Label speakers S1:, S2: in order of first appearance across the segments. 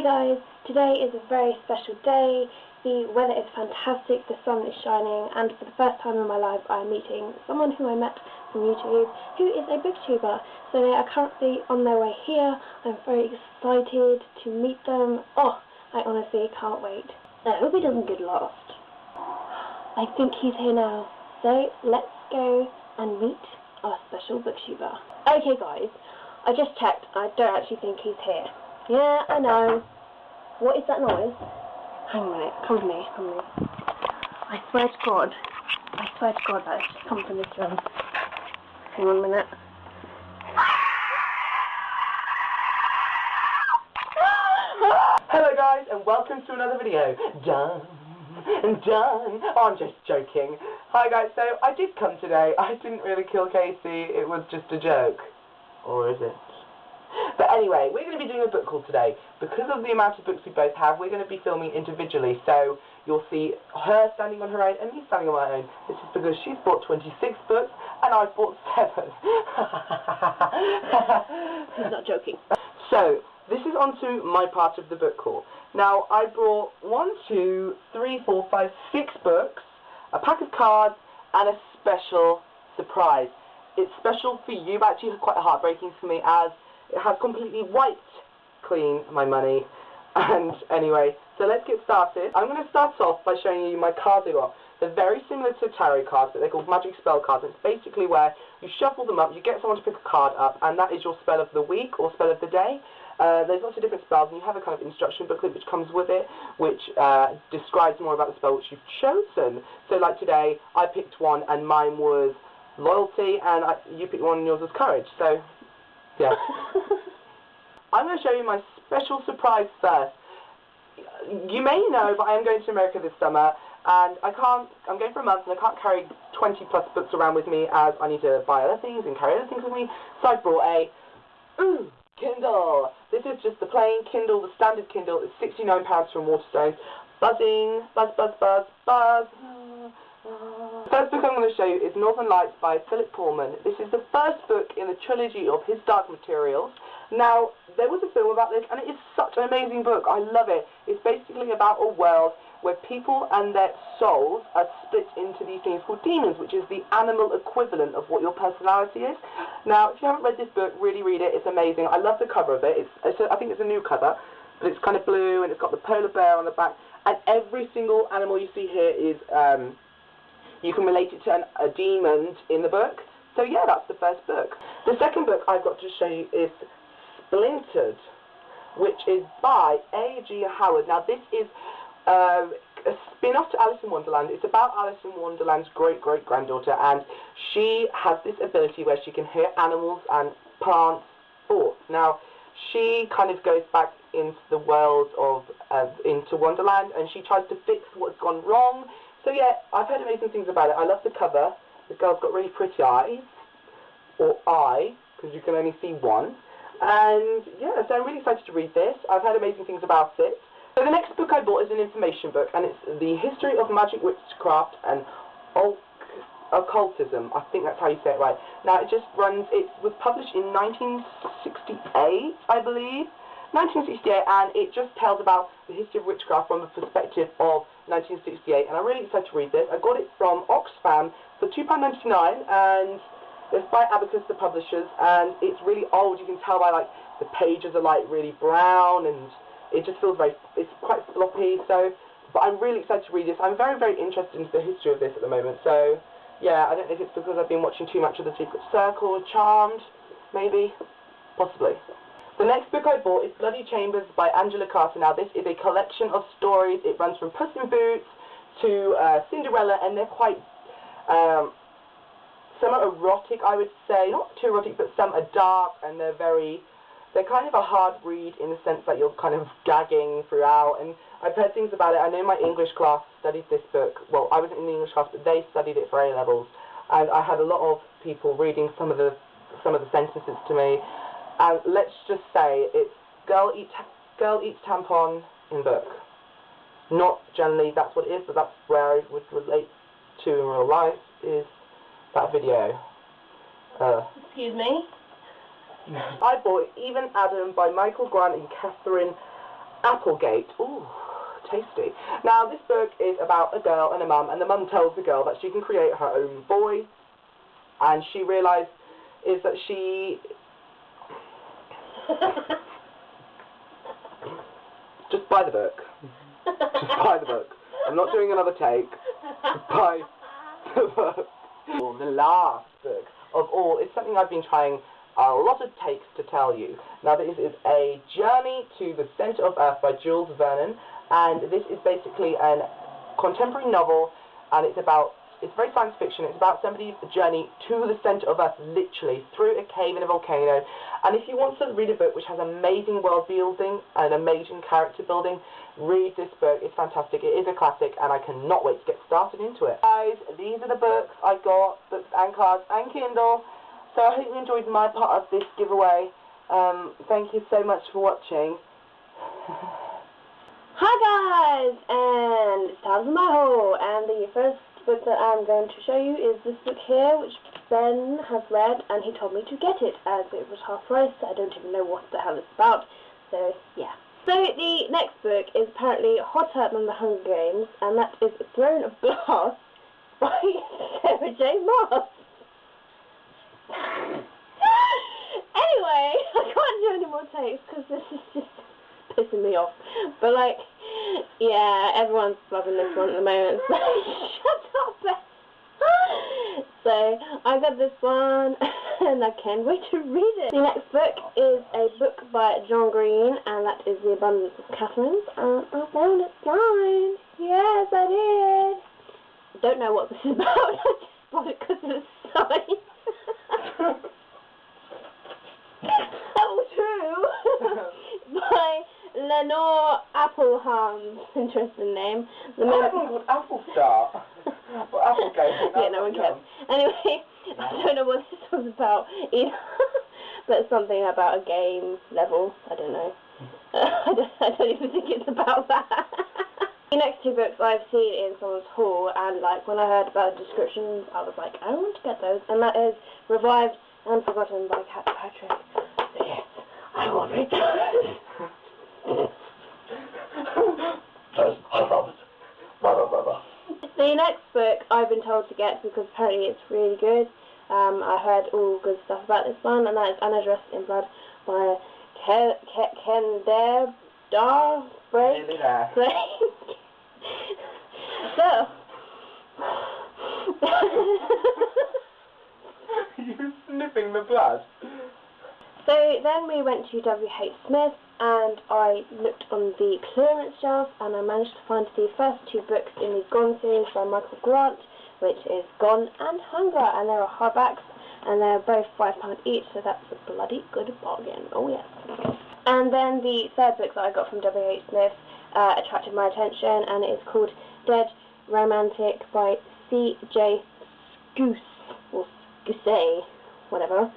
S1: guys, today is a very special day. The weather is fantastic, the sun is shining, and for the first time in my life I am meeting someone who I met from YouTube who is a booktuber. So they are currently on their way here. I'm very excited to meet them. Oh, I honestly can't wait. I hope he doesn't get lost. I think he's here now. So let's go and meet our special booktuber. Okay guys, I just checked. I don't actually think he's here. Yeah, I know. What is that noise? Hang on a minute. Come with me. Come with me. I swear to God that it's just come from this room. Hang on a minute.
S2: Hello guys, and welcome to another video. Done. Oh, I'm just joking. Hi guys, so I did come today. I didn't really kill Casey. It was just a joke. Or is it? But anyway, we're going to be doing a book haul today. Because of the amount of books we both have, we're going to be filming individually. So you'll see her standing on her own and me standing on my own. This is because she's bought 26 books and I've bought 7.
S1: He's not joking.
S2: So, this is onto my part of the book haul. Now, I brought 1, 2, 3, 4, 5, 6 books, a pack of cards, and a special surprise. It's special for you, but actually quite heartbreaking for me, as it has completely wiped clean my money. And anyway, so let's get started. I'm going to start off by showing you my cards I got. They're very similar to tarot cards, but they're called magic spell cards. It's basically where you shuffle them up, you get someone to pick a card up, and that is your spell of the week or spell of the day. There's lots of different spells, and you have a kind of instruction booklet which comes with it, which describes more about the spell which you've chosen. So like today, I picked one, and mine was loyalty, and you picked one, and yours was courage. So, yeah. I'm going to show you my special surprise first. You may know, but I am going to America this summer, and I'm going for a month, and I can't carry 20 plus books around with me, as I need to buy other things and carry other things with me. So I brought a Kindle. This is just the plain Kindle, the standard Kindle. It's £69 from Waterstones. Buzzing, buzz, buzz, buzz, buzz. The first book I'm going to show you is Northern Lights by Philip Pullman. This is the first book in the trilogy of his Dark Materials. Now, there was a film about this, and it is such an amazing book. I love it. It's basically about a world where people and their souls are split into these things called demons, which is the animal equivalent of what your personality is. Now, if you haven't read this book, really read it. It's amazing. I love the cover of it. I think it's a new cover, but it's kind of blue, and it's got the polar bear on the back. And every single animal you see here is, you can relate it to a demon in the book. So yeah, that's the first book. The second book I've got to show you is Splintered, which is by A.G. Howard. Now, this is a spin-off to Alice in Wonderland. It's about Alice in Wonderland's great-great-granddaughter, and she has this ability where she can hear animals and plants' thoughts. Now, she kind of goes back into the world of, into Wonderland, and she tries to fix what's gone wrong. So yeah, I've heard amazing things about it. I love the cover. The girl's got really pretty eyes, or eye, because you can only see one. And yeah, so I'm really excited to read this. I've heard amazing things about it. So the next book I bought is an information book, and it's The History of Magic, Witchcraft, and Occultism. I think that's how you say it right. Now, it was published in 1968, I believe. 1968, and it just tells about the history of witchcraft from the perspective of 1968, and I'm really excited to read this. I got it from Oxfam for £2.99, and it's by Abacus, the publishers, and it's really old. You can tell by, like, the pages are, like, really brown, and it just feels it's quite floppy, so, but I'm really excited to read this. I'm very, very interested in the history of this at the moment, so, yeah, I don't know if it's because I've been watching too much of The Secret Circle, Charmed, maybe, possibly. The next book I bought is Bloody Chambers by Angela Carter. Now, this is a collection of stories. It runs from Puss in Boots to Cinderella, and they're quite, some are erotic, I would say. Not too erotic, but some are dark, and they're kind of a hard read in the sense that you're kind of gagging throughout, and I've heard things about it. I know my English class studied this book. Well, I wasn't in the English class, but they studied it for A-levels, and I had a lot of people reading some of the sentences to me. And let's just say it's girl eats tampon in book. Not generally that's what it is, but that's where I would relate to in real life, is that video.
S1: Excuse me?
S2: I bought Even Adam by Michael Grant and Catherine Applegate. Ooh, tasty. Now, this book is about a girl and a mum, and the mum tells the girl that she can create her own boy, and she realizes that she... Just buy the book. Just buy the book. I'm not doing another take. Just buy the book. The last book of all is something I've been trying a lot of takes to tell you. Now, this is A Journey to the Centre of Earth by Jules Vernon, and this is basically a contemporary novel, and it's very science fiction. It's about somebody's journey to the centre of Earth, literally, through a cave in a volcano. And if you want to read a book which has amazing world building and amazing character building, read this book. It's fantastic. It is a classic, and I cannot wait to get started into it. Guys, these are the books I got, books and cards and Kindle. So I hope you enjoyed my part of this giveaway. Thank you so much for watching.
S1: Hi guys, and it's time for my haul, and the first book that I'm going to show you is this book here, which Ben has read, and he told me to get it as it was half price. I don't even know what the hell it's about, so yeah. So the next book is apparently hotter than the Hunger Games, and that is Throne of Glass by Sarah J. Maas. Anyway, I can't do any more takes because this is just pissing me off. But like, yeah, everyone's loving this one at the moment. So shut up, Ben. So I got this one, and I can't wait to read it. The next book is a book by John Green, and that is The Abundance of Catherines. And I found it signed. Yes, I did. Don't know what this is about. I just bought it because it's signed. Oh, true. By Lenore Appleham. Interesting name.
S2: I thought it was Apple Star. Or Applegate.
S1: Yeah, no one cares. Anyway, I don't know what this was about either. But something about a game level. I don't know. I don't even think it's about that. The next two books I've seen in someone's haul, and like when I heard about the descriptions, I was like, I want to get those. And that is Revived and Forgotten by Cat Patrick. So yes, I will read those. The next book I've been told to get because apparently it's really good. I heard all good stuff about this one, and that is Undressed in Blood by Kendare Break. So.
S2: You're sniffing the blood.
S1: So then we went to W.H. Smith, and I looked on the clearance shelf, and I managed to find the first two books in the Gone series by Michael Grant, which is Gone and Hunger, and they're hardbacks, and they're both £5 each, so that's a bloody good bargain. Oh yes. And then the third book that I got from W.H. Smith attracted my attention, and it is called Dead Romantic by C.J. Scouse, or Scousey, whatever.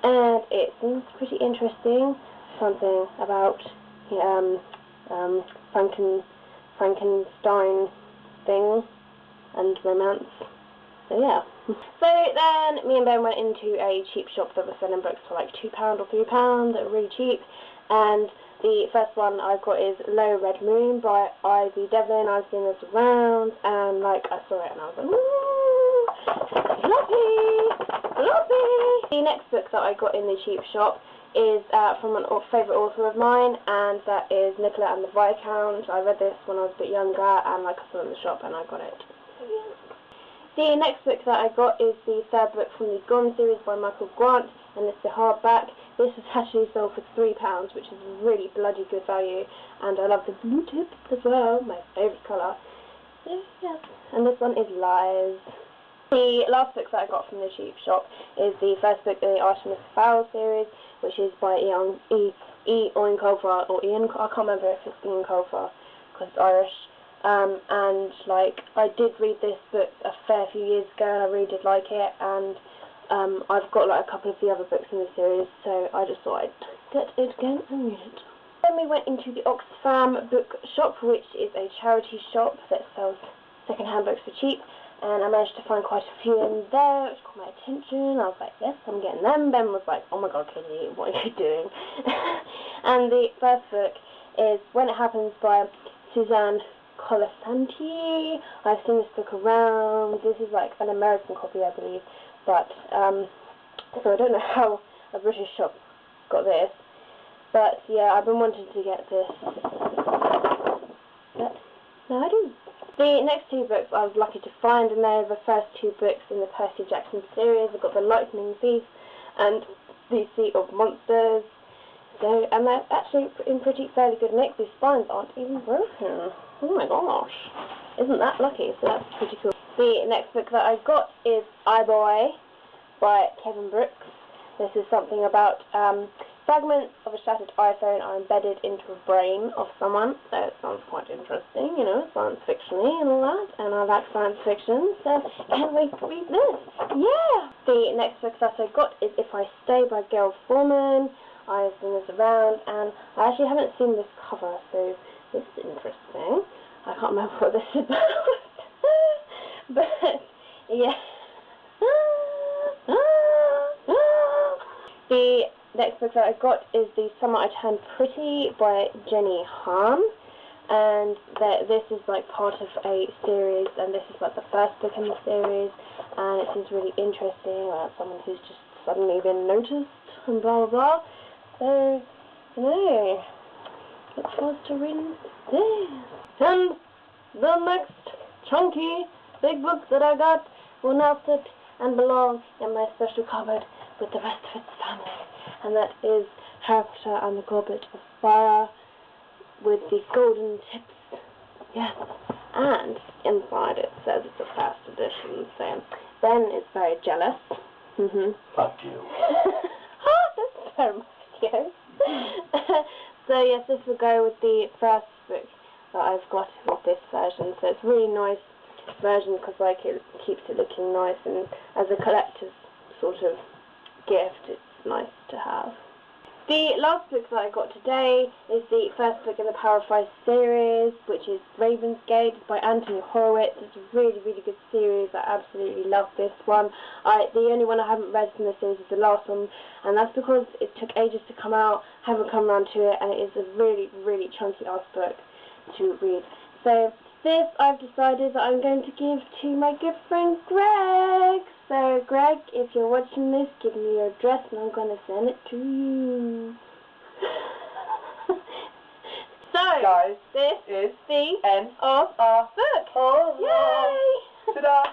S1: And it seems pretty interesting. Something about Frankenstein thing and romance. So yeah. So then me and Ben went into a cheap shop that was selling books for like £2 or £3. They were really cheap. And the first one I got is Low Red Moon by Ivy Devlin. I've seen this around, and like I saw it and I was like, ooh, floppy. The next book that I got in the cheap shop is from a favourite author of mine, and that is Nicola and the Viscount. I read this when I was a bit younger, and like I saw it in the shop and I got it. So, yeah. The next book that I got is the third book from the Gone series by Michael Grant, and it's the hardback. This was actually sold for £3, which is really bloody good value, and I love the blue tip as well, my favourite colour. So, yeah. And this one is Lies. The last book that I got from the cheap shop is the first book in the Artemis Fowl series, which is by Ian Colfer, or Ian, I can't remember if it's Ian Colfer, because it's Irish. And like, I did read this book a fair few years ago, and I really did like it, and I've got like a couple of the other books in the series, so I just thought I'd get it again and read it. Then we went into the Oxfam book shop, which is a charity shop that sells second-hand books for cheap, and I managed to find quite a few in there, which caught my attention. I was like, yes, I'm getting them. Ben was like, oh my god, Katie, what are you doing? And the first book is When It Happens by Suzanne Colasanti. I've seen this book around. This is like an American copy, I believe, but so I don't know how a British shop got this, but yeah, I've been wanting to get this, but now I do. The next two books I was lucky to find, and they're the first two books in the Percy Jackson series. I've got The Lightning Thief and The Sea of Monsters. So, and they're actually in fairly good nick. The spines aren't even broken. Oh my gosh. Isn't that lucky? So that's pretty cool. The next book that I got is I Boy by Kevin Brooks. This is something about fragments of a shattered iPhone are embedded into a brain of someone. So it sounds quite interesting, you know, science fiction-y and all that. And I like science fiction, so can't wait to read this. Yeah! The next book that I got is If I Stay by Gail Foreman. I've seen this around, and I actually haven't seen this cover, so this is interesting. I can't remember what this is about. But, yeah. The next book that I got is The Summer I Turned Pretty by Jenny Han. And this is like part of a series, and this is like the first book in the series, and it seems really interesting about someone who's just suddenly been noticed, and blah blah blah. So, you know, look forward to reading this. And the next chunky big book that I got will now sit and belong in my special cupboard with the rest of its family. And that is Harry Potter and the Goblet of Fire with the golden tips. Yes. And inside it says it's a first edition, so Ben is very jealous.
S2: Fuck you.
S1: That's so much. So yes, this will go with the first book that I've got with this version. So it's a really nice version because like it keeps it looking nice, and as a collector's sort of gift, it's nice to have. The last book that I got today is the first book in the Power of Five series, which is Ravensgate by Anthony Horowitz. It's a really, really good series. I absolutely love this one. The only one I haven't read from the series is the last one, and that's because it took ages to come out. I haven't come around to it, and it is a really, really chunky-ass book to read. So this I've decided that I'm going to give to my good friend Greg. So Greg, if you're watching this, give me your address and I'm going to send it to you. So,
S2: guys,
S1: this
S2: is
S1: the
S2: end
S1: of our book.
S2: Oh,
S1: yay!
S2: Ta-da!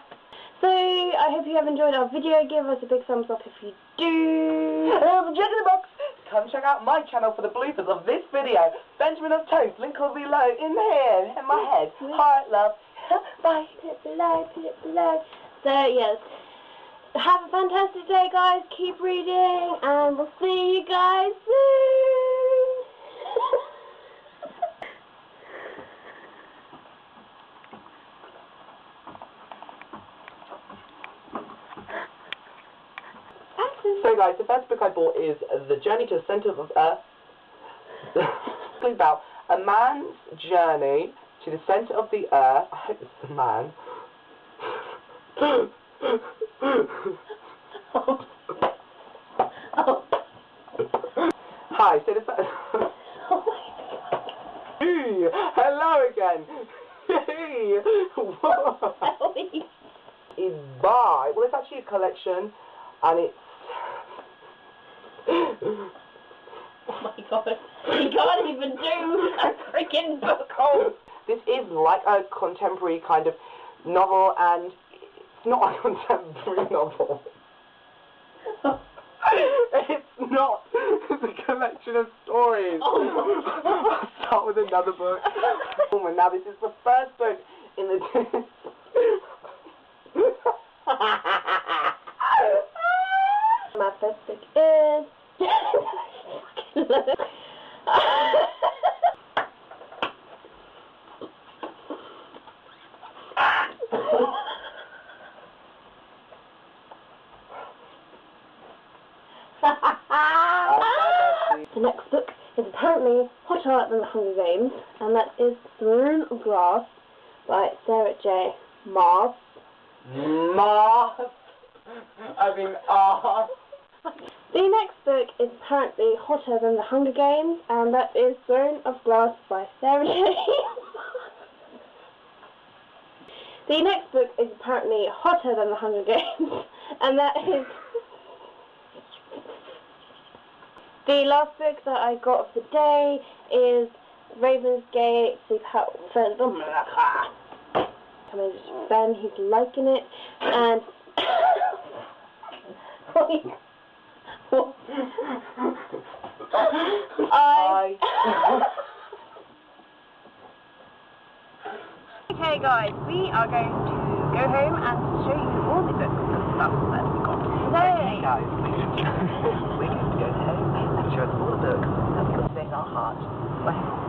S1: So, I hope you have enjoyed our video. Give us a big thumbs up if you do.
S2: Jack in the Box! Come check out my channel for the bloopers of this video. Benjaminoftomes, link will be below in here, in my head. Heart, love. Bye.
S1: Put it below, put it below. So, yes. Have a fantastic day, guys. Keep reading, and we'll see you guys soon.
S2: So guys, the first book I bought is The Journey to the Centre of Earth. It's about a man's journey to the centre of the earth. I hope it's a man. Hi, so the first... Hey, hello again. Hey, whoa. Is by, well, it's actually a collection, and it's...
S1: Oh my god, you can't even do a freaking book.
S2: Oh, this is like a contemporary kind of novel, and it's not a contemporary novel. It's not. It's a collection of stories.
S1: Oh.
S2: I'll start with another book. And now this is the first book in the...
S1: My first book is... The next book is apparently hotter than The Hunger Games, and that is Throne of Glass by Sarah J. Maas.
S2: Maas. I mean,
S1: The next book is apparently hotter than the Hunger Games, and that is Throne of Glass by Sarah J. The next book is apparently hotter than the Hunger Games, and that is... The last book that I got of the day is Ravensgate, Ben, he's liking it, and... Okay guys, we are going to go home and show you all the books and stuff that we got today.
S2: Okay guys, we're going to go home and show us all the books that we got today in our heart. Bye.